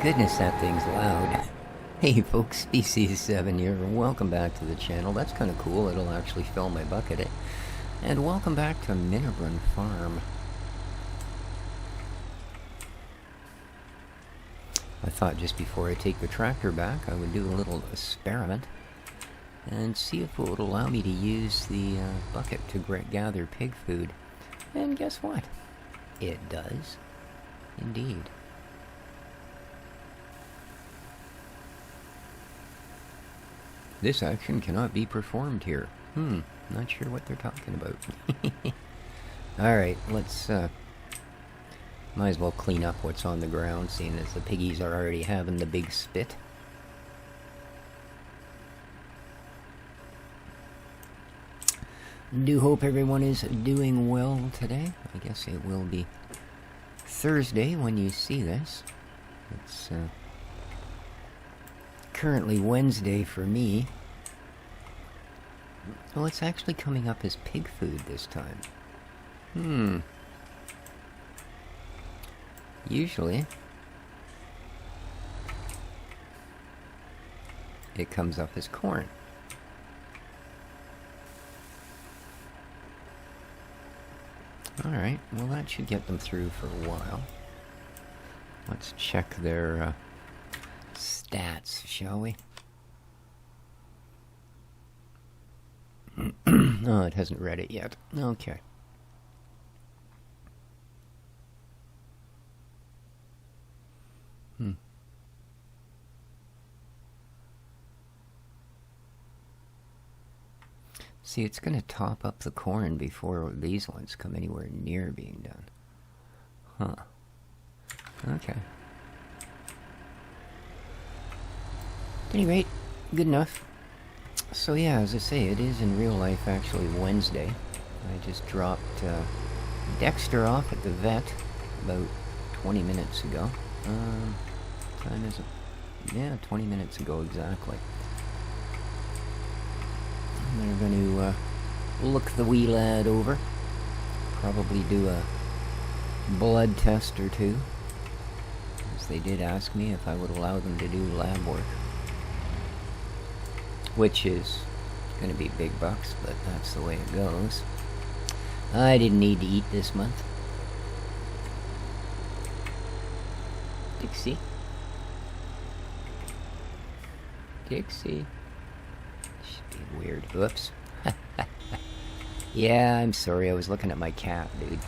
goodness, that thing's loud. Hey folks, Species7 here, and welcome back to the channel. That's kind of cool, it'll actually fill my bucket. And welcome back to Minnibrunn Farm. I thought just before I take the tractor back, I would do a little experiment and see if it would allow me to use the bucket to gather pig food. And guess what? It does. Indeed. This action cannot be performed here. Not sure what they're talking about. Alright, let's, might as well clean up what's on the ground, seeing as the piggies are already having the big spit. Do hope everyone is doing well today. I guess it will be Thursday when you see this. It's, currently Wednesday for me. Well, it's actually coming up as pig food this time. Usually it comes up as corn. Alright, well that should get them through for a while. Let's check their stats, shall we? Oh, it hasn't read it yet. Okay. See, it's going to top up the corn before these ones come anywhere near being done. Huh. Okay. At any rate, good enough. So yeah, as I say, it is in real life actually Wednesday. I just dropped Dexter off at the vet about 20 minutes ago. Time is it? Yeah, 20 minutes ago exactly. And they're going to look the wee lad over. Probably do a blood test or two. As they did ask me if I would allow them to do lab work. Which is going to be big bucks, but that's the way it goes. I didn't need to eat this month. Dixie? Dixie? Should be weird. Oops. Yeah, I'm sorry, I was looking at my cat, dude.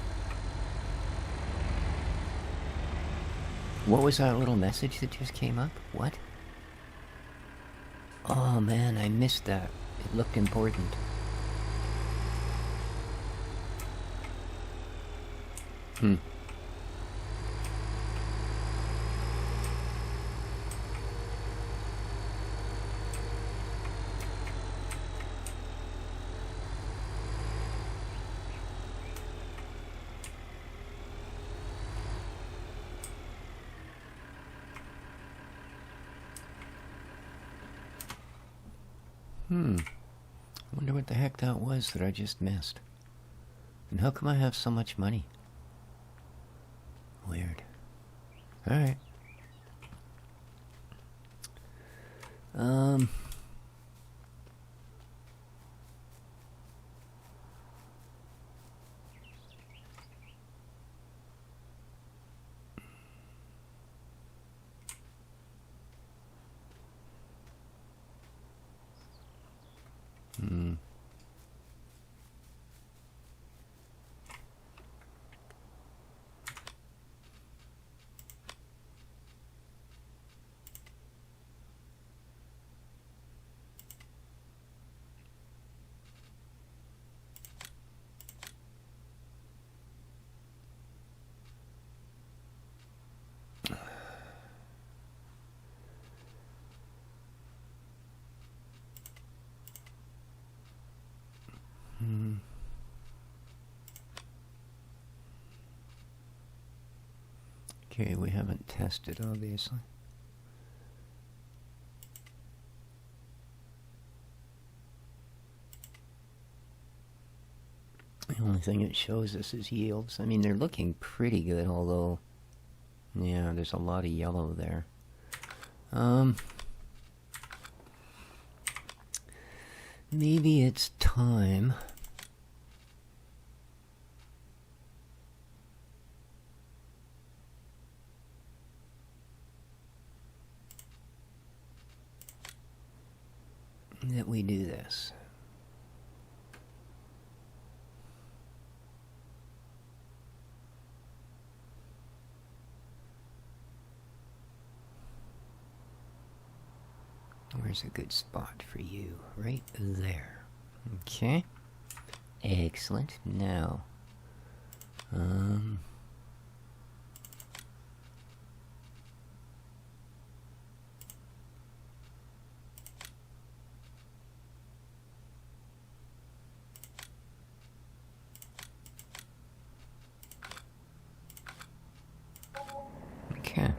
What was that little message that just came up? What? Oh man, I missed that. It looked important. I wonder what the heck that was that I just missed. And how come I have so much money? Weird. Alright. Okay, we haven't tested, obviously. The only thing it shows us is yields. I mean, they're looking pretty good, although, yeah, there's a lot of yellow there. Maybe it's time that we do this. Where's a good spot for you? Right there. Okay. Excellent. Now, okay.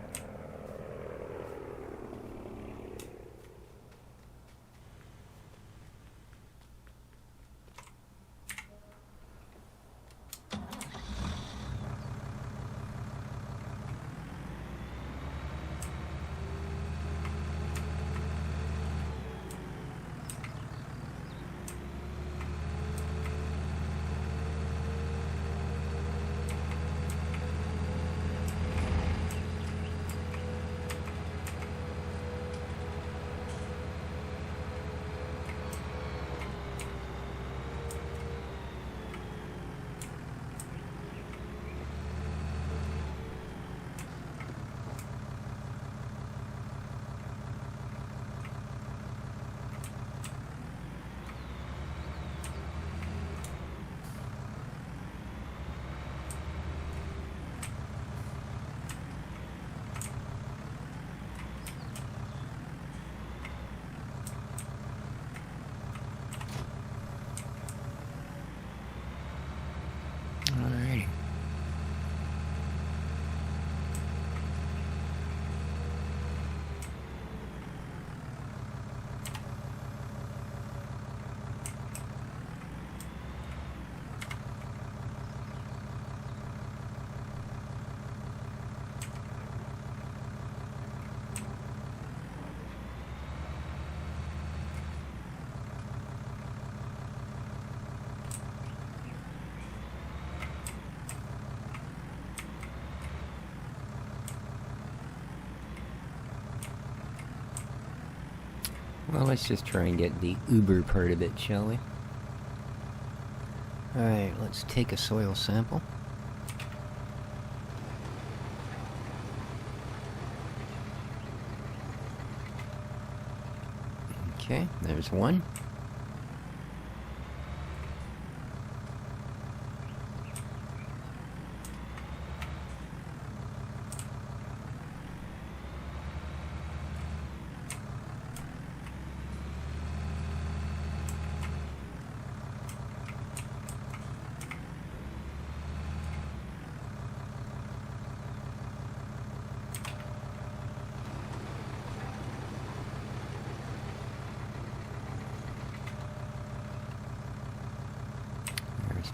Alrighty. Well, let's just try and get the uber part of it, shall we? Alright, let's take a soil sample. Okay, there's one.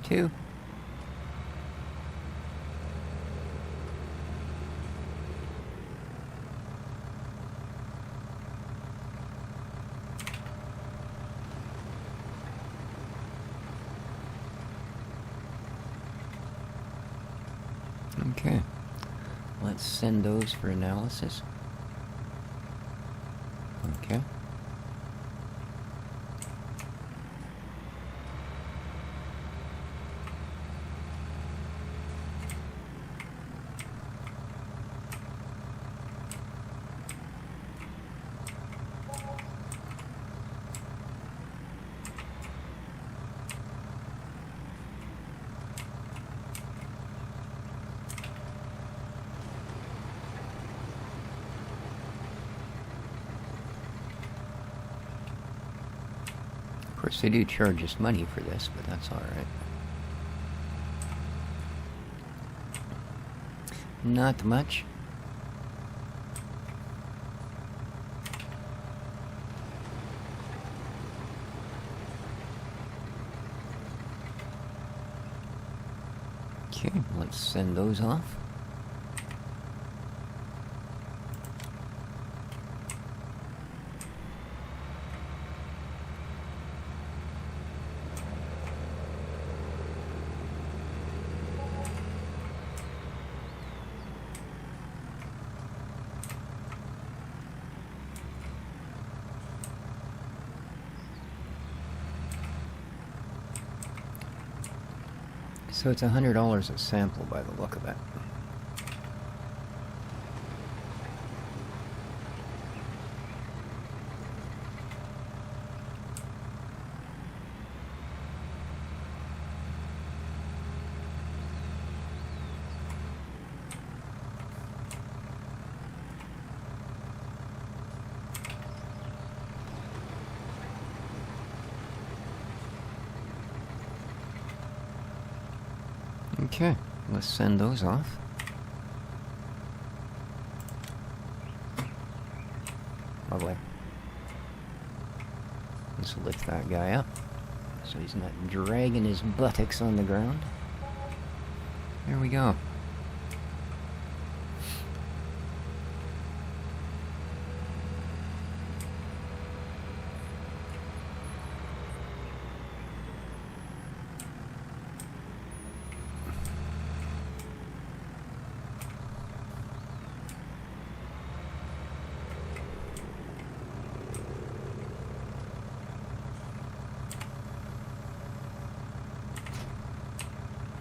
Two. Okay, let's send those for analysis. Okay. Of course, they do charge us money for this, but that's alright. Not much. Okay, let's send those off. So it's $100 a sample by the look of it. Okay, let's send those off. Lovely. Let's lift that guy up so he's not dragging his buttocks on the ground. There we go.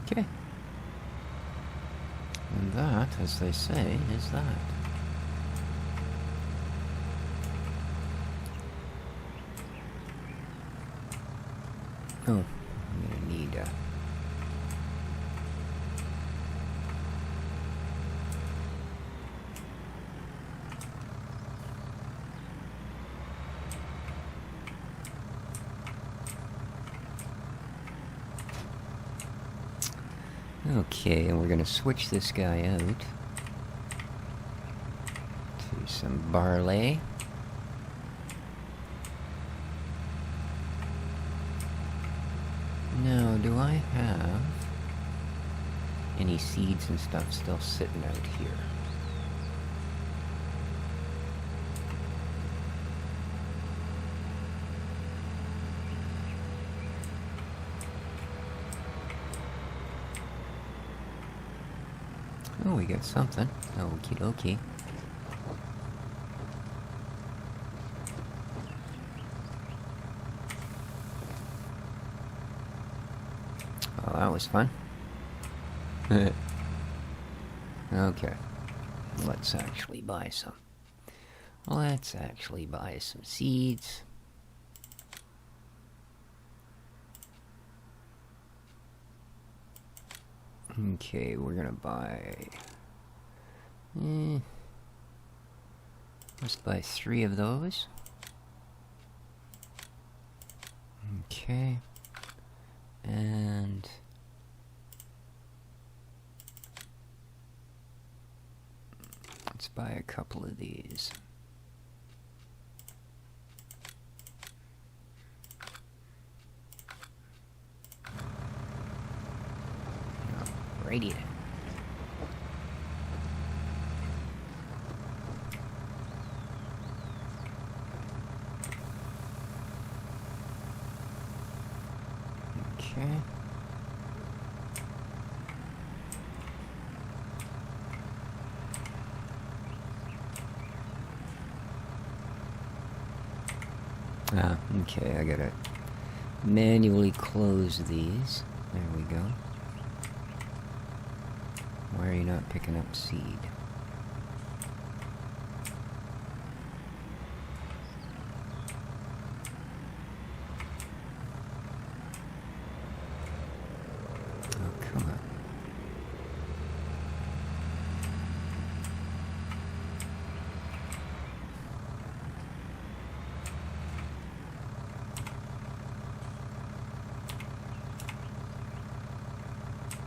Okay. And that, as they say, is that. Oh, I'm gonna need Okay, and we're gonna switch this guy out to some barley. Now, do I have any seeds and stuff still sitting out here? Oh, we got something. Okie dokie. Well, that was fun. Okay. Let's actually buy some. Let's actually buy some seeds. Okay, we're gonna buy... let's buy 3 of those. Okay. And... let's buy a couple of these. Alrighty then. Okay. Okay, I gotta manually close these. There we go. Why are you not picking up seed? Oh, come on.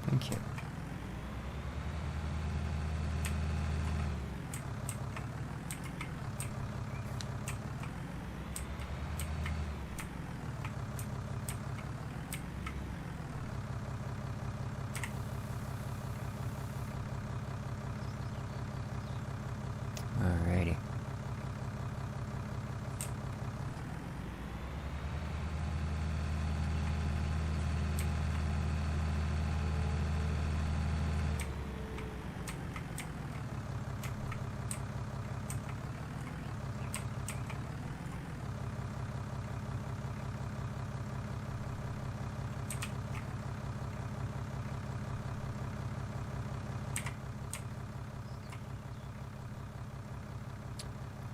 Thank you. Alrighty.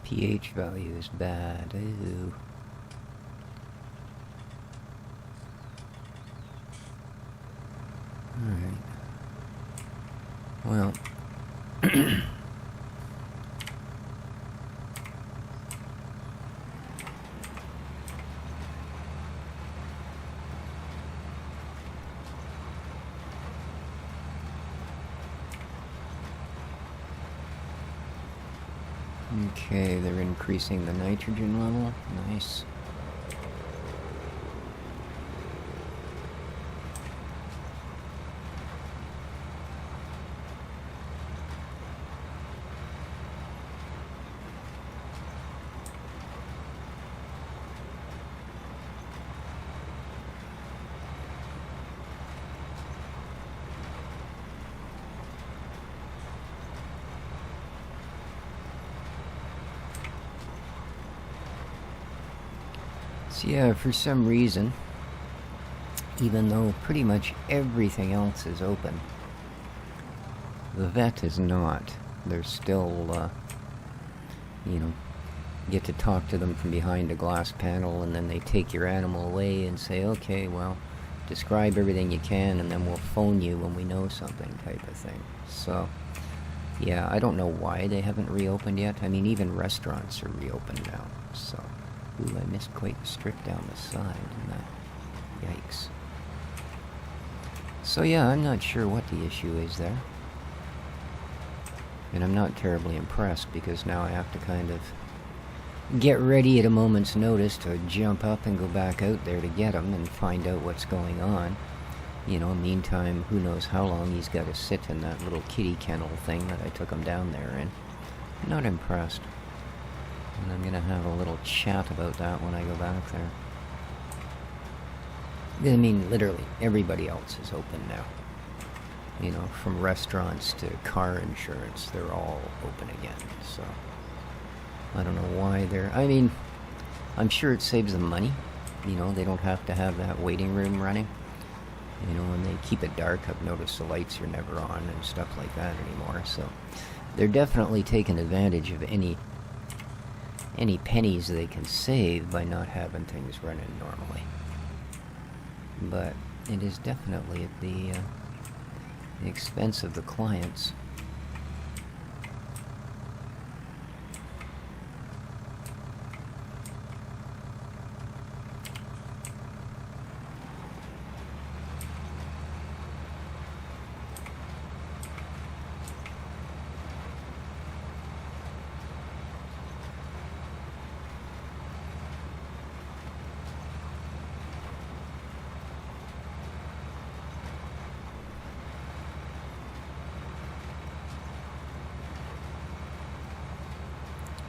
pH value is bad. Ooh. Alright. Well. Okay, they're increasing the nitrogen level. Nice. So yeah, for some reason, even though pretty much everything else is open, the vet is not. They're still, you know, get to talk to them from behind a glass panel, and then they take your animal away and say, okay, well, describe everything you can, and then we'll phone you when we know something, type of thing. So, yeah, I don't know why they haven't reopened yet. I mean, even restaurants are reopened now, so... Ooh, I missed quite the strip down the side, and that... Yikes. So yeah, I'm not sure what the issue is there. And I'm not terribly impressed, because now I have to kind of get ready at a moment's notice to jump up and go back out there to get him and find out what's going on. You know, meantime, who knows how long he's got to sit in that little kitty kennel thing that I took him down there in. Not impressed. And I'm gonna have a little chat about that when I go back there. I mean, literally, everybody else is open now. You know, from restaurants to car insurance, they're all open again, so... I don't know why they're... I mean, I'm sure it saves them money. You know, they don't have to have that waiting room running. You know, when they keep it dark, I've noticed the lights are never on and stuff like that anymore, so... They're definitely taking advantage of any pennies they can save by not having things running normally. But it is definitely at the expense of the clients.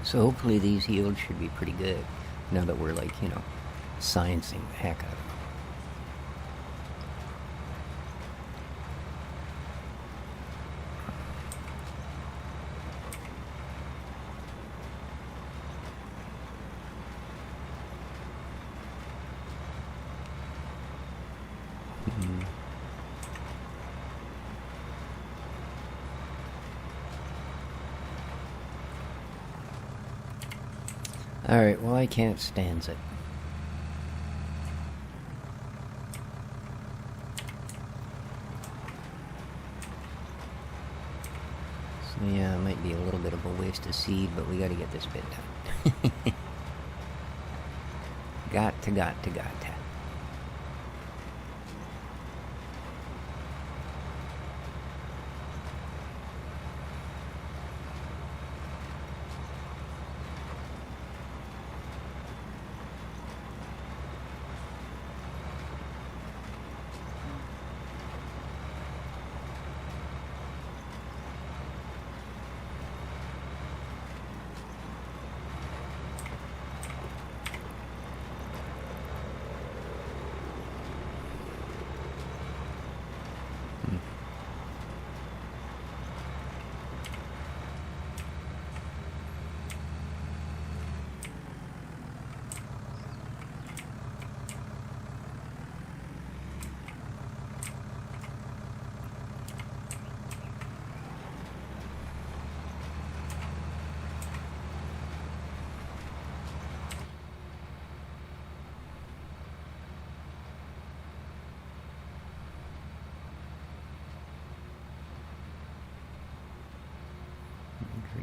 So hopefully these yields should be pretty good, now that we're, like, you know, sciencing the heck out of them. Alright, well, I can't stand it. So yeah, it might be a little bit of a waste of seed, but we gotta get this bit done. Got to.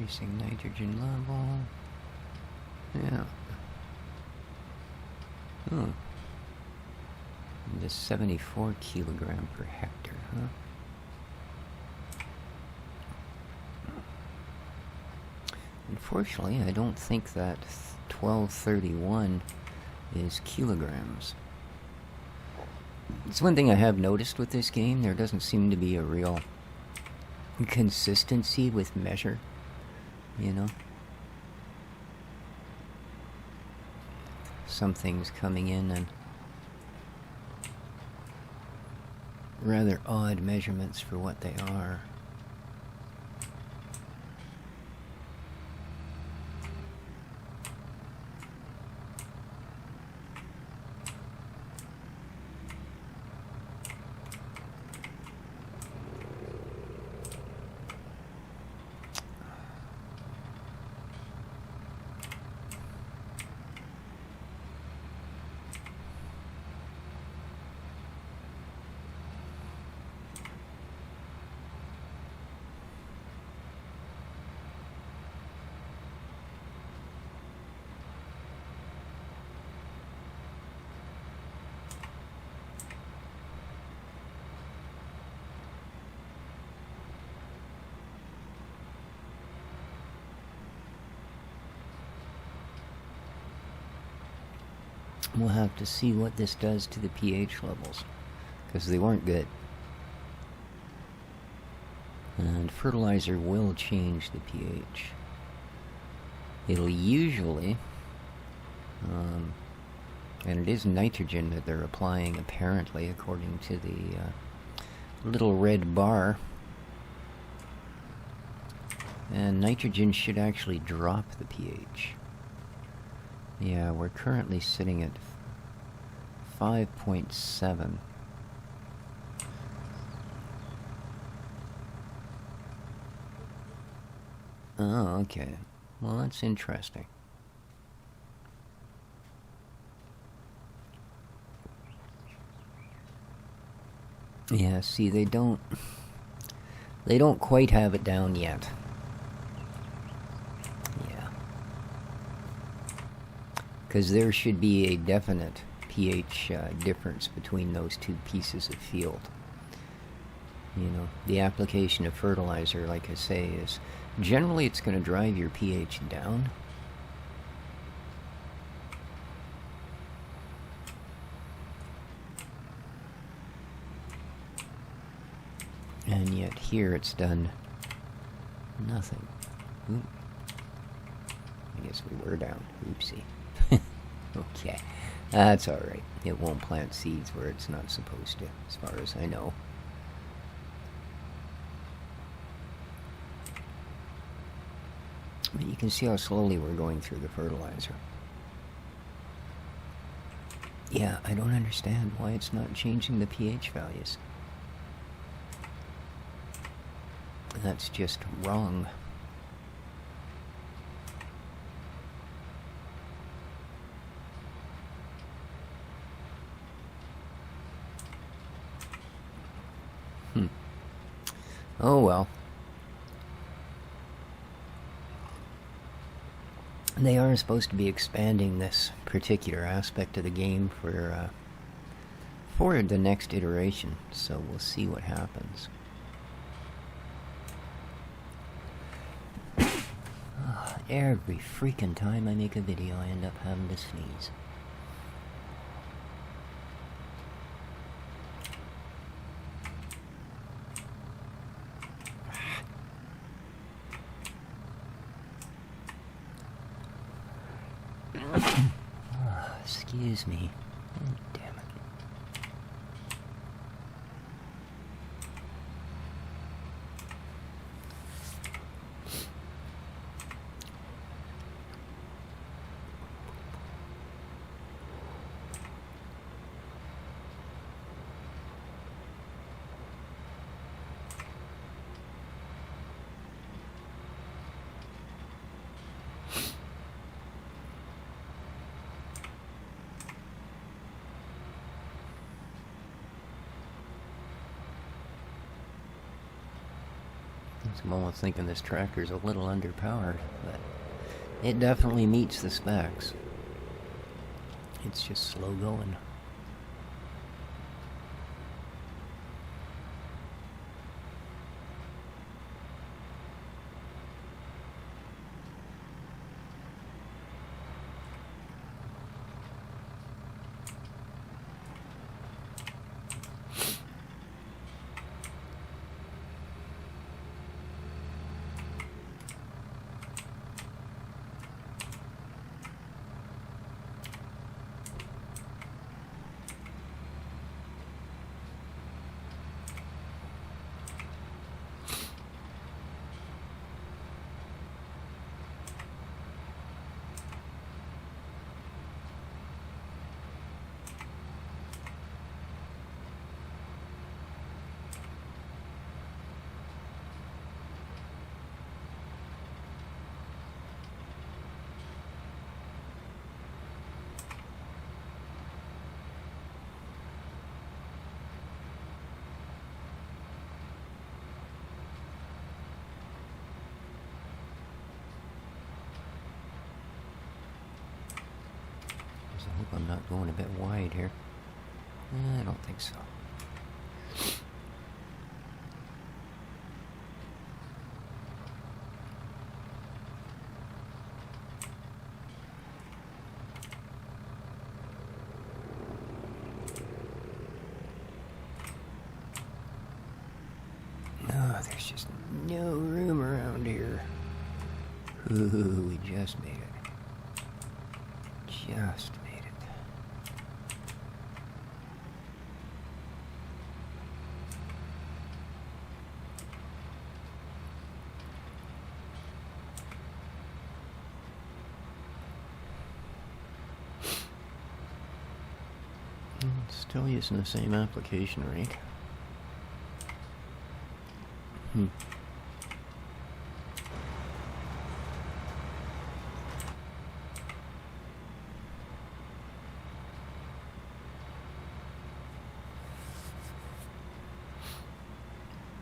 Increasing nitrogen level. Yeah. Hmm. Just 74 kilogram per hectare, huh? Unfortunately, I don't think that 1231 is kilograms. It's one thing I have noticed with this game. There doesn't seem to be a real consistency with measure, you know? Some things coming in and rather odd measurements for what they are. We'll have to see what this does to the pH levels, because they weren't good. And fertilizer will change the pH. It'll usually, and it is nitrogen that they're applying apparently, according to the little red bar. And nitrogen should actually drop the pH. Yeah, we're currently sitting at 5.7. Oh, okay. Well, that's interesting. Yeah, see, they don't quite have it down yet. Because there should be a definite pH difference between those two pieces of field. You know, the application of fertilizer, like I say, is generally it's going to drive your pH down. And yet here it's done nothing. Ooh. I guess we were down. Oopsie. Okay, that's alright. It won't plant seeds where it's not supposed to, as far as I know. But you can see how slowly we're going through the fertilizer. Yeah, I don't understand why it's not changing the pH values. That's just wrong. Oh well. They are supposed to be expanding this particular aspect of the game for the next iteration, so we'll see what happens. Every freaking time I make a video, I end up having to sneeze. Excuse me. Oh, damn it. I'm almost thinking this tractor's a little underpowered, but it definitely meets the specs. It's just slow going. I hope I'm not going a bit wide here. I don't think so. No, there's just no room around here. Ooh, we just made it. Just made it. Still using the same application rate.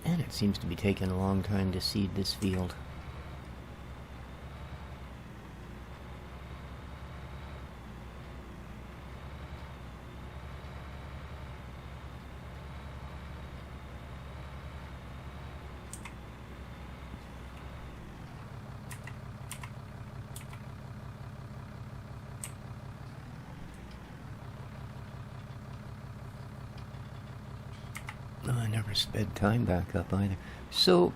And it seems to be taking a long time to seed this field. I never sped time back up either. So,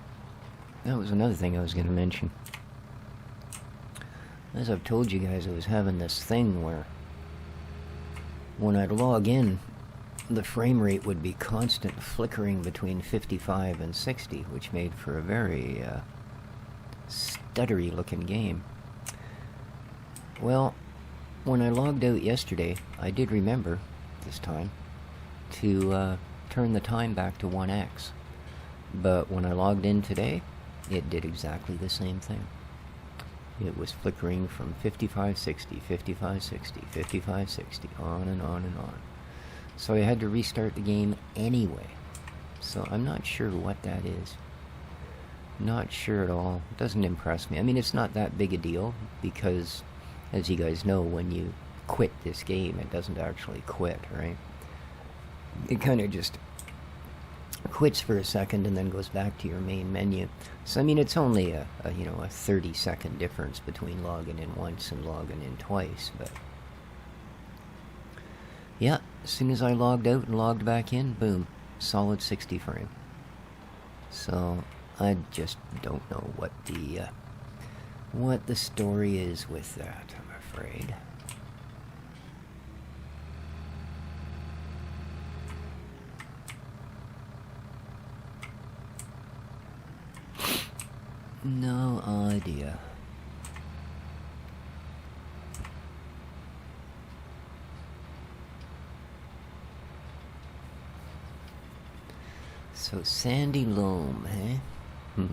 that was another thing I was going to mention. As I've told you guys, I was having this thing where when I'd log in, the frame rate would be constant flickering between 55 and 60, which made for a very stuttery looking game. Well, when I logged out yesterday, I did remember, this time, to turn the time back to 1x. But when I logged in today, it did exactly the same thing. It was flickering from 5560, 5560, 5560, on and on and on. So I had to restart the game anyway. So I'm not sure what that is. Not sure at all. It doesn't impress me. I mean, it's not that big a deal, because, as you guys know, when you quit this game, it doesn't actually quit, right? It kind of just quits for a second and then goes back to your main menu. So I mean, it's only a 30-second difference between logging in once and logging in twice, but yeah, as soon as I logged out and logged back in, boom, solid 60 frame. So I just don't know what the story is with that, I'm afraid. No idea. So sandy loam, eh? It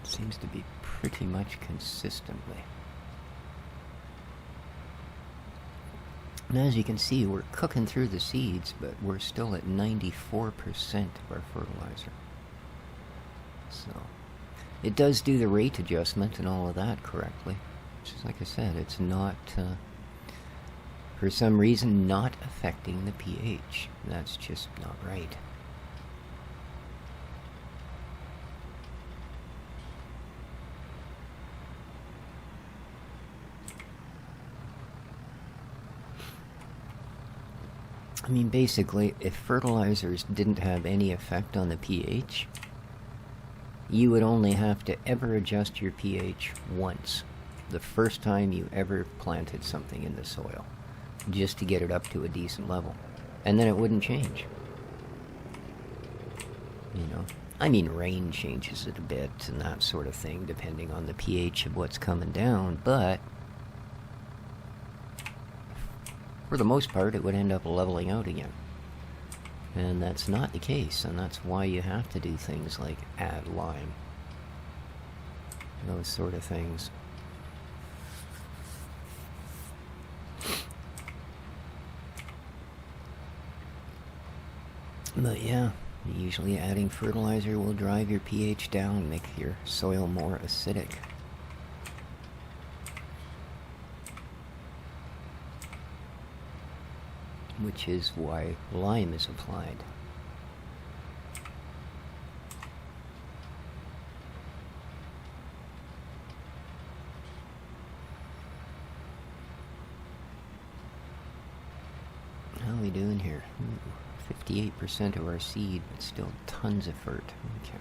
seems to be pretty much consistently. And as you can see, we're cooking through the seeds, but we're still at 94% of our fertilizer. So, it does do the rate adjustment and all of that correctly. Just like I said, it's not, for some reason, not affecting the pH. That's just not right. I mean, basically, if fertilizers didn't have any effect on the pH, you would only have to ever adjust your pH once, the first time you ever planted something in the soil, just to get it up to a decent level. And then it wouldn't change. You know? I mean, rain changes it a bit and that sort of thing, depending on the pH of what's coming down, but for the most part, it would end up leveling out again. And that's not the case, and that's why you have to do things like add lime. Those sort of things. But yeah, usually adding fertilizer will drive your pH down, make your soil more acidic. Which is why lime is applied. How are we doing here? 58% of our seed, but still tons of fert. Okay.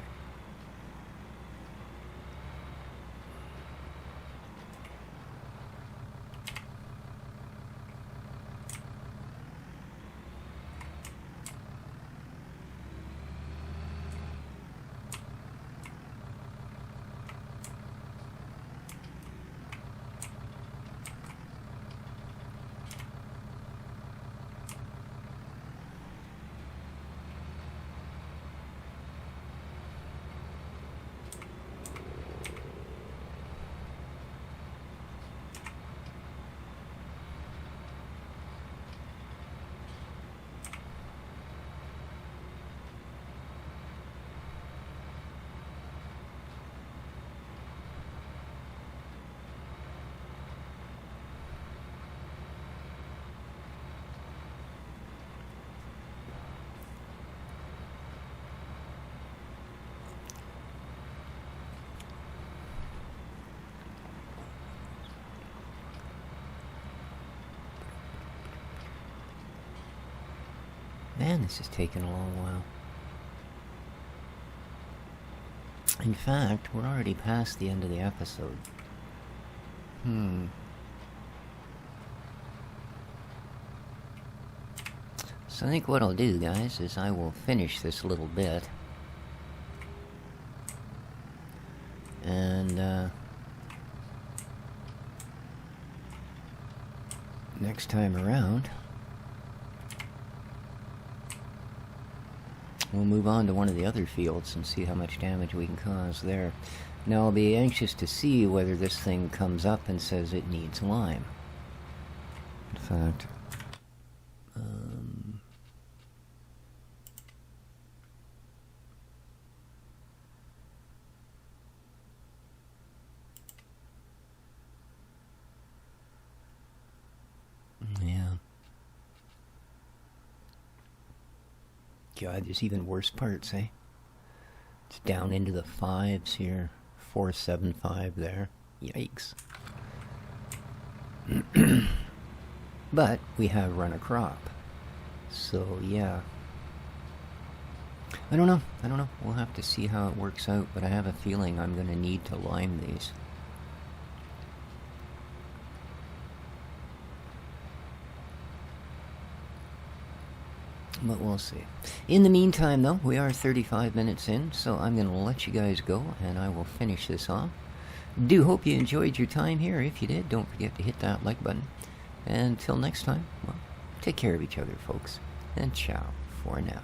Man, this is taking a long while. In fact, we're already past the end of the episode. So I think what I'll do, guys, is I will finish this little bit. And, next time around, we'll move on to one of the other fields and see how much damage we can cause there. Now, I'll be anxious to see whether this thing comes up and says it needs lime. In fact, yeah. God, there's even worse parts, eh? It's down into the 5s here. 475 there. Yikes. But we have run a crop. So, yeah. I don't know. We'll have to see how it works out, but I have a feeling I'm going to need to lime these. But we'll see. In the meantime, though, we are 35 minutes in, so I'm going to let you guys go, and I will finish this off. Do hope you enjoyed your time here. If you did, don't forget to hit that like button. And until next time, well, take care of each other, folks, and ciao for now.